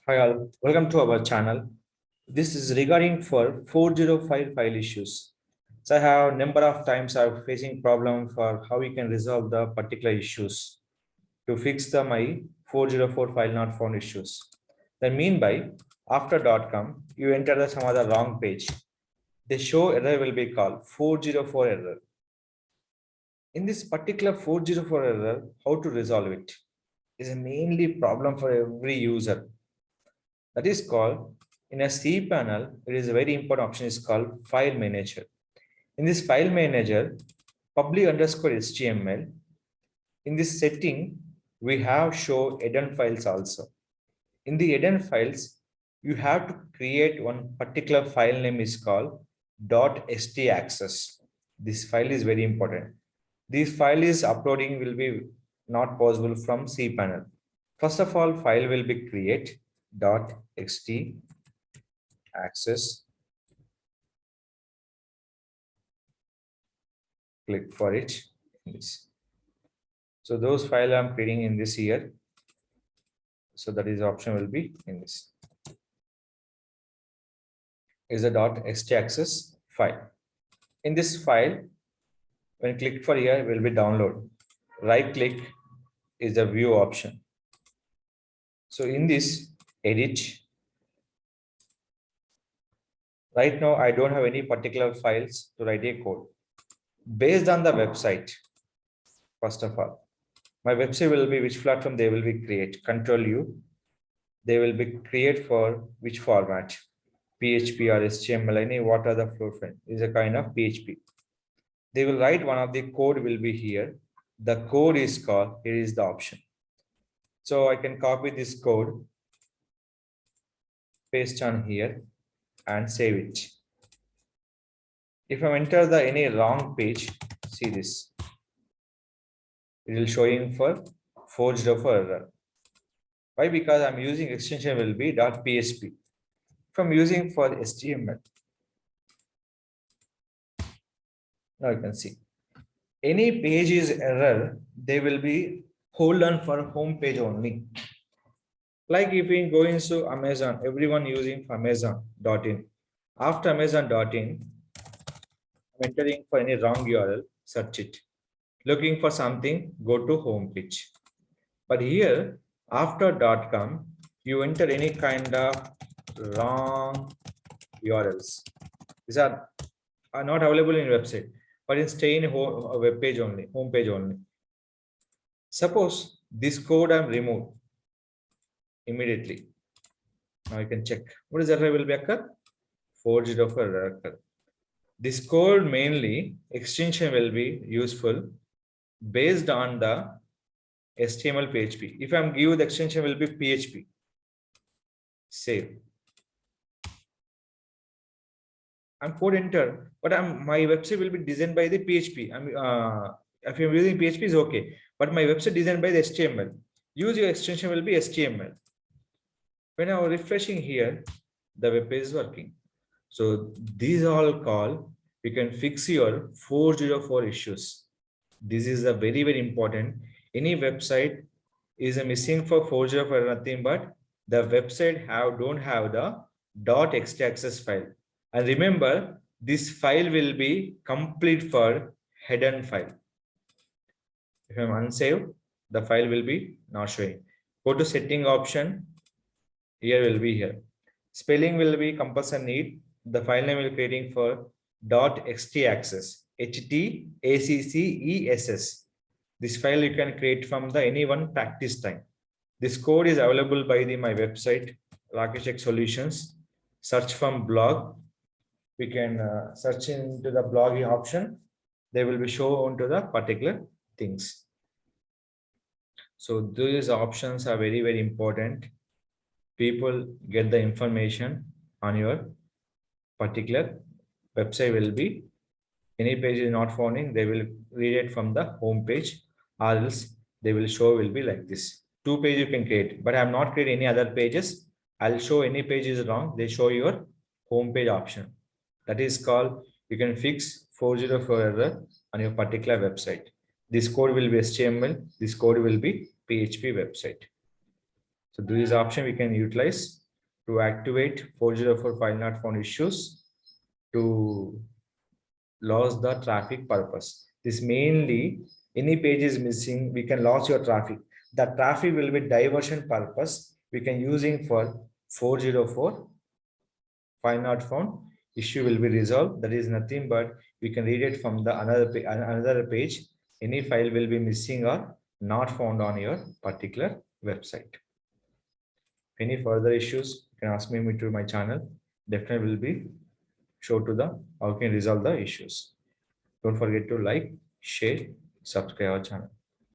Hi all, welcome to our channel. This is regarding for 405 file issues. So I have number of times I'm facing problem for how we can resolve the particular issues to fix the my 404 file not found issues. Then mean by after .com you enter the some other wrong page. The show error will be called 404 error. In this particular 404 error, how to resolve it is a mainly problem for every user. That is called in a cPanel, it is a very important option is called file manager. In this file manager, public underscore HTML, in this setting, we have show hidden files also. In the hidden files, you have to create one particular file name is called .htaccess. This file is very important. This file is uploading will be not possible from cPanel. First of all, file will be create .xt access, click for it in this. So those file I'm creating in this here. So that is option will be in this. Is a .htaccess file. In this file, when click for here will be download. Right click is the view option. So in this edit, right now I don't have any particular files to write a code. Based on the website, first of all, my website will be which platform they will be create. Control U. They will be create for which format, PHP or HTML. Any what are the flow frame is a kind of PHP. They will write one of the code will be here. The code is called here is the option. So I can copy this code, paste on here, and save it. If I enter the any wrong page, see this. It will showing for 404 error. Why? Because I'm using extension will be .php. If I'm using for HTML, now you can see any page is error, they will be hold on for home page only. Like if we go into Amazon, everyone using Amazon.in. After Amazon.in, I'm entering for any wrong URL, search it. Looking for something, go to home page. But here, after .com, you enter any kind of wrong URLs. These are not available in website, but in stay in web page only, home page only. Suppose this code I'm remove immediately. Now you can check what is error will be occur. 404 error occur. This code mainly extension will be useful based on the HTML PHP. If I'm give the extension will be PHP. Save. I'm code enter, but my website will be designed by the PHP. If you're using PHP is okay, but my website designed by the HTML. Use your extension will be HTML. When I'm refreshing here, the web page is working. So these all call, you can fix your 404 issues. This is a very, very important. Any website is a missing for 404 nothing, but the website don't have the .htaccess file. And remember, this file will be complete for hidden file. If I'm unsaved, the file will be not showing. Go to setting option. Here will be here. Spelling will be compulsory need. The file name will be creating for .htaccess. HTACCESS. This file you can create from the anyone practice time. This code is available by my website, Rakesh Tech Solutions. Search from blog. We can search into the blogging option. They will be shown to the particular things. So these options are very, very important. People get the information on your particular website will be any page is not founding, they will read it from the home page, or else they will show will be like this. 2 pages you can create, but I have not created any other pages. I'll show any page is wrong. They show your home page option. That is called you can fix 404 error on your particular website. This code will be HTML. This code will be PHP website. So this option we can utilize to activate 404 file not found issues to lose the traffic purpose. This mainly any page is missing, we can lose your traffic. The traffic will be diversion purpose. We can using for 404 file not found issue will be resolved. That is nothing but we can read it from the another page. Any file will be missing or not found on your particular website. Any further issues, you can ask me to my channel. Definitely will be show to the how can resolve the issues. Don't forget to like, share, subscribe our channel.